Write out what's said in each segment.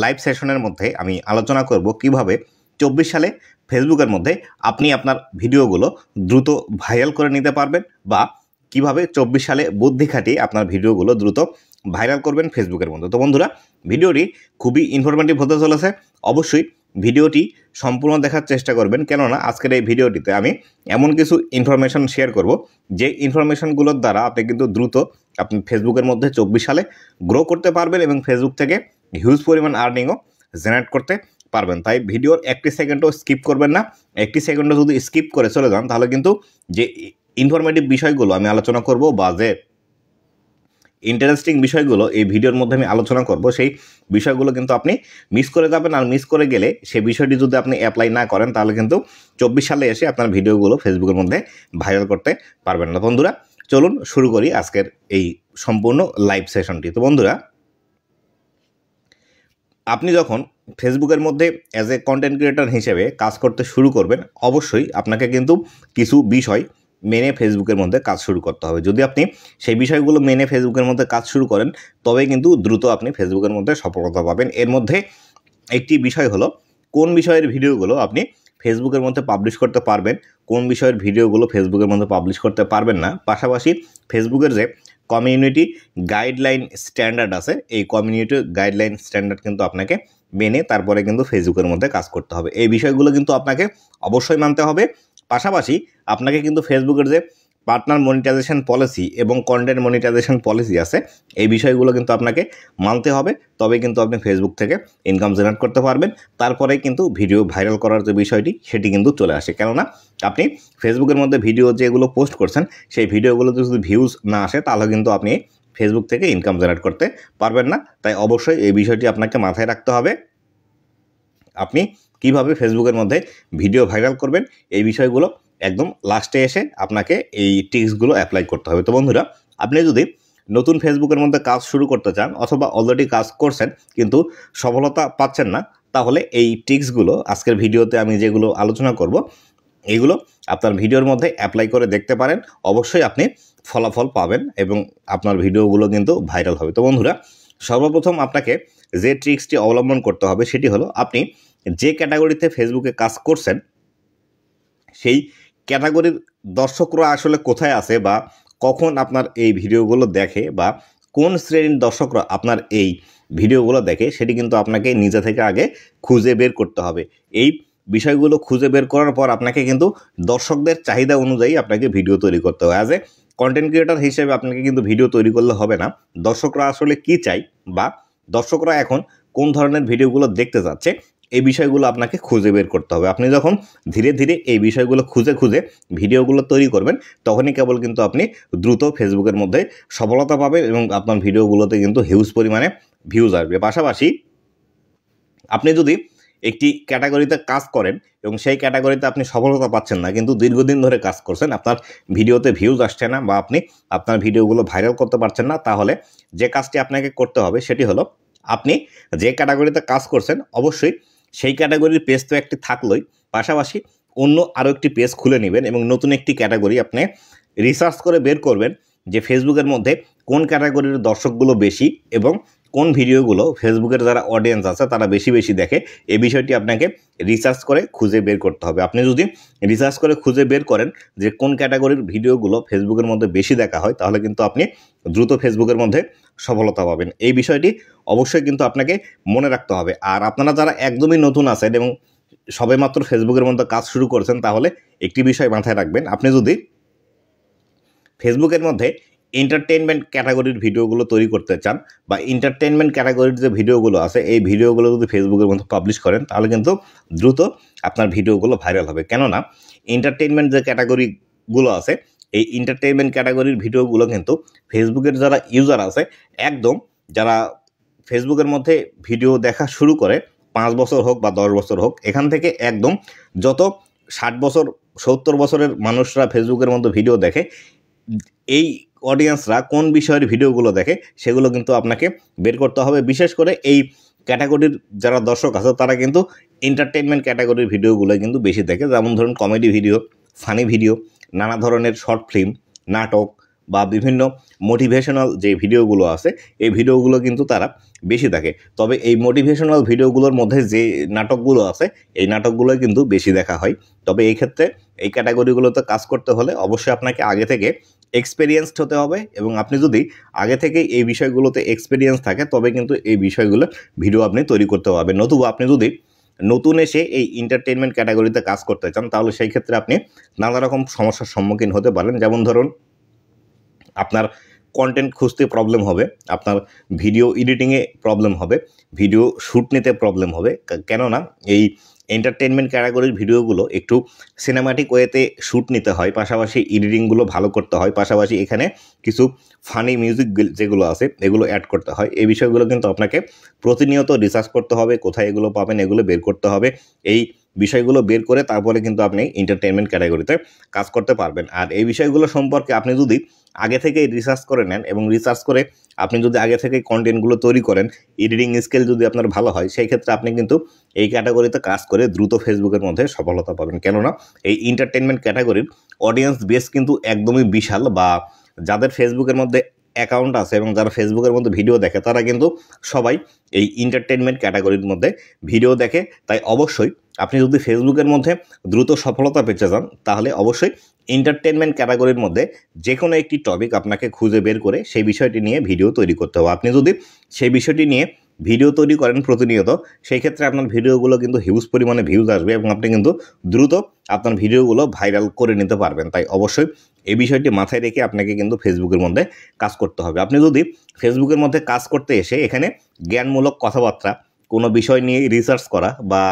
Live সেশনের মধ্যে আমি আলোচনা করব কিভাবে 24 সালে ফেসবুকের মধ্যে আপনি আপনার ভিডিওগুলো দ্রুত ভাইরাল করে নিতে পারবেন, বা কিভাবে 24 সালে বুদ্ধি খাটিয়ে আপনার ভিডিওগুলো দ্রুত ভাইরাল করবেন ফেসবুকের মধ্যে। তো বন্ধুরা, ভিডিওটি খুবই ইনফরমেটিভ হতে চলেছে। অবশ্যই ভিডিওটি সম্পূর্ণ দেখার চেষ্টা করবেন, কেননা আজকের এই ভিডিওটিতে আমি এমন কিছু ইনফরমেশন শেয়ার করব যে ইনফরমেশনগুলোর দ্বারা আপনি কিন্তু দ্রুত আপনি ফেসবুকের মধ্যে 24 সালে গ্রো করতে পারবেন এবং ফেসবুক থেকে হিউজ পরিমাণ আর্নিংও জেনারেট করতে পারবেন। তাই ভিডিওর একটি সেকেন্ডও স্কিপ করবেন না। একটি সেকেন্ডও যদি স্কিপ করে চলে যান তাহলে কিন্তু যে ইনফরমেটিভ বিষয়গুলো আমি আলোচনা করব বা যে ইন্টারেস্টিং বিষয়গুলো এই ভিডিওর মধ্যে আমি আলোচনা করব, সেই বিষয়গুলো কিন্তু আপনি মিস করে যাবেন। আর মিস করে গেলে সেই বিষয়টি যদি আপনি অ্যাপ্লাই না করেন তাহলে কিন্তু 24 সালে এসে আপনার ভিডিওগুলো ফেসবুকের মধ্যে ভাইরাল করতে পারবেন না। বন্ধুরা, চলুন শুরু করি আজকের এই সম্পূর্ণ লাইভ সেশনটি। তো বন্ধুরা, আপনি যখন ফেসবুকের মধ্যে অ্যাজ এ কন্টেন্ট ক্রিয়েটর হিসেবে কাজ করতে শুরু করবেন, অবশ্যই আপনাকে কিন্তু কিছু বিষয় মেনে ফেসবুকের মধ্যে কাজ শুরু করতে হবে। যদি আপনি সেই বিষয়গুলো মেনে ফেসবুকের মধ্যে কাজ শুরু করেন, তবে কিন্তু দ্রুত আপনি ফেসবুকের মধ্যে সফলতা পাবেন। এর মধ্যে একটি বিষয় হলো কোন বিষয়ের ভিডিওগুলো আপনি ফেসবুকের মধ্যে পাবলিশ করতে পারবেন, কোন বিষয়ের ভিডিওগুলো ফেসবুকের মধ্যে পাবলিশ করতে পারবেন না। পাশাপাশি ফেসবুকের যে কমিউনিটি গাইডলাইন স্ট্যান্ডার্ড আছে, এই কমিউনিটি গাইডলাইন স্ট্যান্ডার্ড কিন্তু আপনাকে মেনে তারপরে কিন্তু ফেসবুকের মধ্যে কাজ করতে হবে। এই বিষয়গুলো কিন্তু আপনাকে অবশ্যই মানতে হবে। পাশাপাশি আপনাকে কিন্তু ফেসবুকের যে পার্টনার মনিটাইজেশন পলিসি এবং কন্টেন্ট মনিটাইজেশন পলিসি আছে, এই বিষয়গুলো কিন্তু আপনাকে মানতে হবে। তবে কিন্তু আপনি ফেসবুক থেকে ইনকাম জেনারেট করতে পারবেন। তারপরে কিন্তু ভিডিও ভাইরাল করার যে বিষয়টি সেটি কিন্তু চলে আসে, কেননা আপনি ফেসবুকের মধ্যে ভিডিও যেগুলো পোস্ট করছেন সেই ভিডিওগুলোতে যদি ভিউজ না আসে তাহলে কিন্তু আপনি ফেসবুক থেকে ইনকাম জেনারেট করতে পারবেন না। তাই অবশ্যই এই বিষয়টি আপনাকে মাথায় রাখতে হবে। আপনি কিভাবে ফেসবুকের মধ্যে ভিডিও ভাইরাল করবেন, এই বিষয়গুলো একদম লাস্টে এসে আপনাকে এই টিপসগুলো অ্যাপ্লাই করতে হবে। তো বন্ধুরা, আপনি যদি নতুন ফেসবুকের মধ্যে কাজ শুরু করতে চান অথবা অলরেডি কাজ করছেন কিন্তু সফলতা পাচ্ছেন না, তাহলে এই টিপসগুলো আজকের ভিডিওতে আমি যেগুলো আলোচনা করব এইগুলো আপনার ভিডিওর মধ্যে অ্যাপ্লাই করে দেখতে পারেন। অবশ্যই আপনি ফলাফল পাবেন এবং আপনার ভিডিওগুলো কিন্তু ভাইরাল হবে। তো বন্ধুরা, সর্বপ্রথম আপনাকে যে ট্রিক্সটি অবলম্বন করতে হবে সেটি হলো, আপনি যে ক্যাটাগরিতে ফেসবুকে কাজ করছেন সেই ক্যাটাগরির দর্শকরা আসলে কোথায় আছে বা কখন আপনার এই ভিডিওগুলো দেখে বা কোন শ্রেণীর দর্শকরা আপনার এই ভিডিওগুলো দেখে, সেটি কিন্তু আপনাকে নিজে থেকে আগে খুঁজে বের করতে হবে। এই বিষয়গুলো খুঁজে বের করার পর আপনাকে কিন্তু দর্শকদের চাহিদা অনুযায়ী আপনাকে ভিডিও তৈরি করতে হবে। অ্যাজ এ কন্টেন্ট ক্রিয়েটর হিসেবে আপনাকে কিন্তু ভিডিও তৈরি করলে হবে না। দর্শকরা আসলে কী চাই বা দর্শকরা এখন কোন ধরনের ভিডিওগুলো দেখতে যাচ্ছে, এই বিষয়গুলো আপনাকে খুঁজে বের করতে হবে। আপনি যখন ধীরে ধীরে এই বিষয়গুলো খুঁজে খুঁজে ভিডিওগুলো তৈরি করবেন, তখনই কেবল কিন্তু আপনি দ্রুত ফেসবুকের মধ্যে সফলতা পাবেন এবং আপনার ভিডিওগুলোতে কিন্তু হিউজ পরিমাণে ভিউজ আসবে। পাশাপাশি আপনি যদি একটি ক্যাটাগরিতে কাজ করেন এবং সেই ক্যাটাগরিতে আপনি সফলতা পাচ্ছেন না, কিন্তু দীর্ঘদিন ধরে কাজ করছেন, আপনার ভিডিওতে ভিউজ আসছে না বা আপনি আপনার ভিডিওগুলো ভাইরাল করতে পারছেন না, তাহলে যে কাজটি আপনাকে করতে হবে সেটি হলো, আপনি যে ক্যাটাগরিতে কাজ করছেন অবশ্যই সেই ক্যাটাগরির পেজ তো একটি থাকলোই, পাশাপাশি অন্য আরও একটি পেজ খুলে নেবেন এবং নতুন একটি ক্যাটাগরি আপনি রিসার্চ করে বের করবেন যে ফেসবুকের মধ্যে কোন ক্যাটাগরির দর্শকগুলো বেশি এবং কোন ভিডিওগুলো ফেসবুকের যারা অডিয়েন্স আছে তারা বেশি বেশি দেখে। এই বিষয়টি আপনাকে রিসার্চ করে খুঁজে বের করতে হবে। আপনি যদি রিসার্চ করে খুঁজে বের করেন যে কোন ক্যাটাগরির ভিডিওগুলো ফেসবুকের মধ্যে বেশি দেখা হয়, তাহলে কিন্তু আপনি দ্রুত ফেসবুকের মধ্যে সফলতা পাবেন। এই বিষয়টি অবশ্যই কিন্তু আপনাকে মনে রাখতে হবে। আর আপনারা যারা একদমই নতুন আছেন এবং সবেমাত্র ফেসবুকের মধ্যে কাজ শুরু করছেন, তাহলে একটি বিষয় মাথায় রাখবেন, আপনি যদি ফেসবুকের মধ্যে এন্টারটেনমেন্ট ক্যাটাগরির ভিডিওগুলো তৈরি করতে চান বা এন্টারটেনমেন্ট ক্যাটাগরির যে ভিডিওগুলো আছে এই ভিডিওগুলো যদি ফেসবুকের মধ্যে পাবলিশ করেন, তাহলে কিন্তু দ্রুত আপনার ভিডিওগুলো ভাইরাল হবে। কেননা এন্টারটেনমেন্ট যে ক্যাটাগরিগুলো আছে, এই এন্টারটেনমেন্ট ক্যাটাগরির ভিডিওগুলো কিন্তু ফেসবুকের যারা ইউজার আছে, একদম যারা ফেসবুকের মধ্যে ভিডিও দেখা শুরু করে 5 বছর হোক বা 10 বছর হোক, এখান থেকে একদম যত 60 বছর 70 বছরের মানুষরা ফেসবুকের মধ্যে ভিডিও দেখে, এই অডিয়েন্সরা কোন বিষয়ের ভিডিওগুলো দেখে সেগুলো কিন্তু আপনাকে বের করতে হবে। বিশেষ করে এই ক্যাটাগরির যারা দর্শক আছে তারা কিন্তু এন্টারটেনমেন্ট ক্যাটাগরির ভিডিওগুলো কিন্তু বেশি দেখে, যেমন ধরুন কমেডি ভিডিও, ফানি ভিডিও, নানা ধরনের শর্ট ফিল্ম, নাটক বা বিভিন্ন মোটিভেশনাল যে ভিডিওগুলো আছে এই ভিডিওগুলো কিন্তু তারা বেশি দেখে। তবে এই মোটিভেশনাল ভিডিওগুলোর মধ্যে যে নাটকগুলো আছে এই নাটকগুলোই কিন্তু বেশি দেখা হয়। তবে এই ক্ষেত্রে এই ক্যাটাগরিগুলোতে কাজ করতে হলে অবশ্যই আপনাকে আগে থেকে এক্সপেরিয়েন্সড হতে হবে, এবং আপনি যদি আগে থেকে এই বিষয়গুলোতে এক্সপেরিয়েন্স থাকে তবে কিন্তু এই বিষয়গুলো ভিডিও আপনি তৈরি করতে পারবেন। নতুবা আপনি যদি নতুন এসে এই এন্টারটেনমেন্ট ক্যাটাগরিতে কাজ করতে চান তাহলে সেই ক্ষেত্রে আপনি নানা রকম সমস্যার সম্মুখীন হতে পারেন। যেমন ধরুন, আপনার কন্টেন্ট খুঁজতে প্রবলেম হবে, আপনার ভিডিও এডিটিংয়ে প্রবলেম হবে, ভিডিও শ্যুট নিতে প্রবলেম হবে। কেননা এই এন্টারটেনমেন্ট ক্যাটাগরির ভিডিওগুলো একটু সিনেম্যাটিক ওয়েতে শ্যুট নিতে হয়, পাশাপাশি এডিটিংগুলো ভালো করতে হয়, পাশাপাশি এখানে কিছু ফানি মিউজিক যেগুলো আছে এগুলো অ্যাড করতে হয়। এই বিষয়গুলো কিন্তু আপনাকে প্রতিনিয়ত রিসার্চ করতে হবে, কোথায় এগুলো পাবেন এগুলো বের করতে হবে। এই বিষয়গুলো বের করে তারপরে কিন্তু আপনি এন্টারটেনমেন্ট ক্যাটাগরিতে কাজ করতে পারবেন। আর এই বিষয়গুলো সম্পর্কে আপনি যদি আগে থেকেই রিসার্চ করে নেন এবং রিসার্চ করে আপনি যদি আগে থেকেই কন্টেন্টগুলো তৈরি করেন, এডিটিং স্কিল যদি আপনার ভালো হয়, সেই ক্ষেত্রে আপনি কিন্তু এই ক্যাটাগরিতে কাজ করে দ্রুত ফেসবুকের মধ্যে সফলতা পাবেন। কেননা এই এন্টারটেনমেন্ট ক্যাটাগরির অডিয়েন্স বেস কিন্তু একদমই বিশাল, বা যাদের ফেসবুকের মধ্যে অ্যাকাউন্ট আছে এবং যারা ফেসবুকের মধ্যে ভিডিও দেখে তারা কিন্তু সবাই এই এন্টারটেনমেন্ট ক্যাটাগরির মধ্যে ভিডিও দেখে। তাই অবশ্যই আপনি যদি ফেসবুকের মধ্যে দ্রুত সফলতা পেতে চান তাহলে অবশ্যই এন্টারটেনমেন্ট ক্যাটাগরির মধ্যে যে কোনো একটি টপিক আপনাকে খুঁজে বের করে সেই বিষয়টি নিয়ে ভিডিও তৈরি করতে হবে। আপনি যদি সেই বিষয়টি নিয়ে ভিডিও তৈরি করেন প্রতিনিয়ত, সেই ক্ষেত্রে আপনার ভিডিওগুলো কিন্তু হিউজ পরিমাণে ভিউজ আসবে এবং আপনি কিন্তু দ্রুত আপনার ভিডিওগুলো ভাইরাল করে নিতে পারবেন। তাই অবশ্যই এই বিষয়টি মাথায় রেখে আপনাকে কিন্তু ফেসবুকের মধ্যে কাজ করতে হবে। আপনি যদি ফেসবুকের মধ্যে কাজ করতে এসে এখানে জ্ঞানমূলক কথাবার্তা, কোনো বিষয় নিয়ে রিসার্চ করা, বা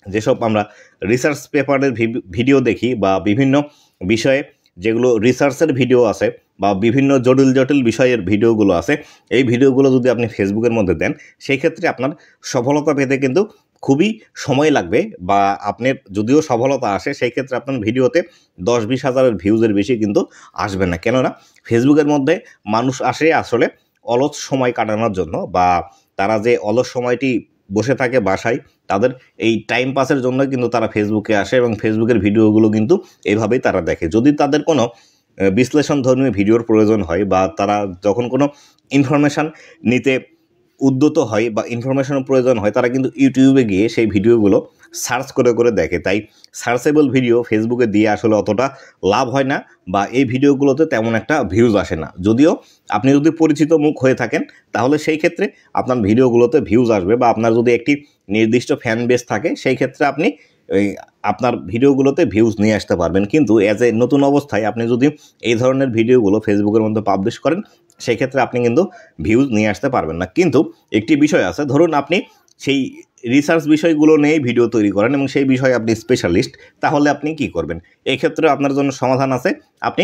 যেসব আমরা রিসার্চ পেপারের ভিডিও দেখি বা বিভিন্ন বিষয়ে যেগুলো রিসার্চের ভিডিও আছে বা বিভিন্ন জটিল জটিল বিষয়ের ভিডিওগুলো আছে, এই ভিডিওগুলো যদি আপনি ফেসবুকের মধ্যে দেন সেই ক্ষেত্রে আপনার সফলতা পেতে কিন্তু খুবই সময় লাগবে, বা আপনার যদিও সফলতা আসে সেই ক্ষেত্রে আপনার ভিডিওতে 10-20 হাজারের ভিউজের বেশি কিন্তু আসবে না। কেননা ফেসবুকের মধ্যে মানুষ আসে আসলে অলস সময় কাটানোর জন্য, বা তারা যে অলস সময়টি বসে থাকে বাসায়, তাদের এই টাইম পাসের জন্য কিন্তু তারা ফেসবুকে আসে এবং ফেসবুকের ভিডিওগুলো কিন্তু এইভাবেই তারা দেখে। যদি তাদের কোনো বিশ্লেষণধর্মী ভিডিওর প্রয়োজন হয় বা তারা যখন কোনো ইনফরমেশান নিতে উদ্যত হয় বা ইনফরমেশনের প্রয়োজন হয়, তারা কিন্তু ইউটিউবে গিয়ে সেই ভিডিওগুলো সার্চ করে করে দেখে। তাই সার্চেবল ভিডিও ফেসবুকে দিয়ে আসলে অতটা লাভ হয় না, বা এই ভিডিওগুলোতে তেমন একটা ভিউজ আসে না। যদিও আপনি যদি পরিচিত মুখ হয়ে থাকেন তাহলে সেই ক্ষেত্রে আপনার ভিডিওগুলোতে ভিউজ আসবে, বা আপনার যদি একটি নির্দিষ্ট ফ্যান বেস থাকে সেই ক্ষেত্রে আপনি আপনার ভিডিওগুলোতে ভিউজ নিয়ে আসতে পারবেন। কিন্তু অ্যাজ এ নতুন অবস্থায় আপনি যদি এই ধরনের ভিডিওগুলো ফেসবুকের মধ্যে পাবলিশ করেন সেই ক্ষেত্রে আপনি কিন্তু ভিউজ নিয়ে আসতে পারবেন না। কিন্তু একটি বিষয় আছে, ধরুন আপনি সেই রিসার্চ বিষয়গুলো নিয়েই ভিডিও তৈরি করেন এবং সেই বিষয়ে আপনি স্পেশালিস্ট, তাহলে আপনি কি করবেন? এই ক্ষেত্রে আপনার জন্য সমাধান আছে। আপনি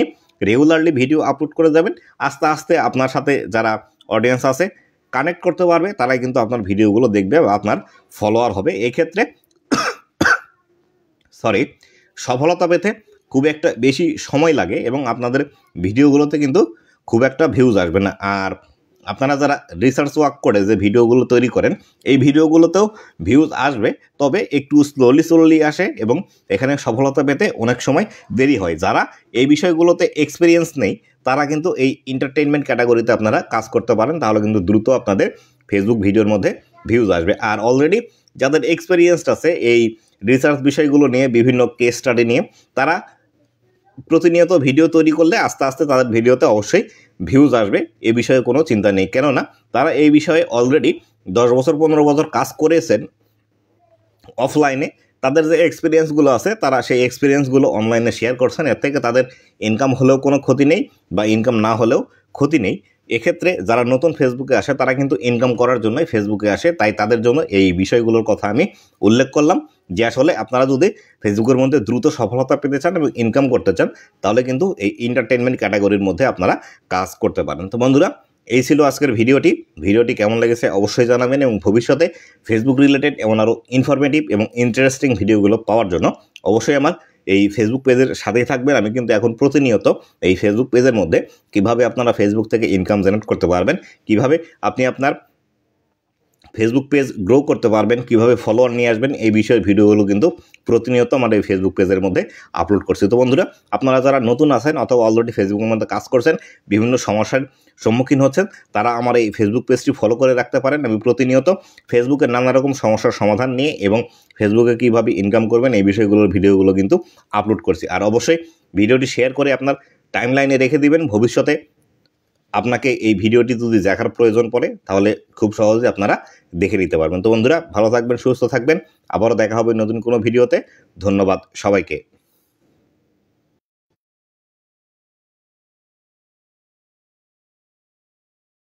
রেগুলারলি ভিডিও আপলোড করে যাবেন, আস্তে আস্তে আপনার সাথে যারা অডিয়েন্স আছে কানেক্ট করতে পারবে, তারাই কিন্তু আপনার ভিডিওগুলো দেখবে বা আপনার ফলোয়ার হবে। এক্ষেত্রে সফলতা পেতে খুব একটা বেশি সময় লাগে এবং আপনাদের ভিডিওগুলোতে কিন্তু খুব একটা ভিউজ আসবে না। আর আপনারা যারা রিসার্চ ওয়ার্ক করে যে ভিডিওগুলো তৈরি করেন এই ভিডিওগুলোতেও ভিউজ আসবে, তবে একটু স্লোলি আসে এবং এখানে সফলতা পেতে অনেক সময় দেরি হয়। যারা এই বিষয়গুলোতে এক্সপিরিয়েন্স নেই তারা কিন্তু এই এন্টারটেইনমেন্ট ক্যাটাগরিতে আপনারা কাজ করতে পারেন, তাহলে কিন্তু দ্রুত আপনাদের ফেসবুক ভিডিওর মধ্যে ভিউজ আসবে। আর অলরেডি যাদের এক্সপিরিয়েন্সড আছে এই রিসার্চ বিষয়গুলো নিয়ে, বিভিন্ন কেস স্টাডি নিয়ে, তারা প্রতিনিয়ত ভিডিও তৈরি করলে আস্তে আস্তে তাদের ভিডিওতে অবশ্যই ভিউজ আসবে, এ বিষয়ে কোনো চিন্তা নেই। কেননা তারা এই বিষয়ে অলরেডি 10 বছর 15 বছর কাজ করেছেন অফলাইনে, তাদের যে এক্সপিরিয়েন্সগুলো আছে তারা সেই এক্সপিরিয়েন্সগুলো অনলাইনে শেয়ার করছেন। এর থেকে তাদের ইনকাম হলেও কোনো ক্ষতি নেই বা ইনকাম না হলেও ক্ষতি নেই। এক্ষেত্রে যারা নতুন ফেসবুকে আসে তারা কিন্তু ইনকাম করার জন্যই ফেসবুকে আসে, তাই তাদের জন্য এই বিষয়গুলোর কথা আমি উল্লেখ করলাম যে আসলে আপনারা যদি ফেসবুকের মধ্যে দ্রুত সফলতা পেতে চান এবং ইনকাম করতে চান তাহলে কিন্তু এই এন্টারটেনমেন্ট ক্যাটাগরির মধ্যে আপনারা কাজ করতে পারেন। তো বন্ধুরা, এই ছিল আজকের ভিডিওটি কেমন লেগেছে অবশ্যই জানাবেন, এবং ভবিষ্যতে ফেসবুক রিলেটেড এমন আরও ইনফরমেটিভ এবং ইন্টারেস্টিং ভিডিওগুলো পাওয়ার জন্য অবশ্যই আমার এই ফেসবুক পেজের সাথেই থাকবেন। আমি কিন্তু এখন প্রতিনিয়ত এই ফেসবুক পেজের মধ্যে কিভাবে আপনারা ফেসবুক থেকে ইনকাম জেনারেট করতে পারবেন, কিভাবে আপনি আপনার ফেসবুক পেজ গ্রো করতে পারবেন, কিভাবে ফলোয়ার নিয়ে আসবেন, এই বিষয়ের ভিডিওগুলো কিন্তু প্রতিনিয়ত আমার এই ফেসবুক পেজের মধ্যে আপলোড করছি। তো বন্ধুরা, আপনারা যারা নতুন আছেন অথবা অলরেডি ফেসবুকের মধ্যে কাজ করছেন, বিভিন্ন সমস্যার সম্মুখীন হচ্ছেন, তারা আমার এই ফেসবুক পেজটি ফলো করে রাখতে পারেন। আমি প্রতিনিয়ত ফেসবুকের নানা রকম সমস্যার সমাধান নিয়ে এবং ফেসবুকে কীভাবে ইনকাম করবেন এই বিষয়গুলোর ভিডিওগুলো কিন্তু আপলোড করছি। আর অবশ্যই ভিডিওটি শেয়ার করে আপনার টাইমলাইনে রেখে দিবেন। ভবিষ্যতে আপনাকে এই ভিডিওটি যদি দেখার প্রয়োজন পড়ে তাহলে খুব সহজে আপনারা দেখে নিতে পারবেন। তো বন্ধুরা, ভালো থাকবেন, সুস্থ থাকবেন। আবারও দেখা হবে নতুন কোনো ভিডিওতে। ধন্যবাদ সবাইকে।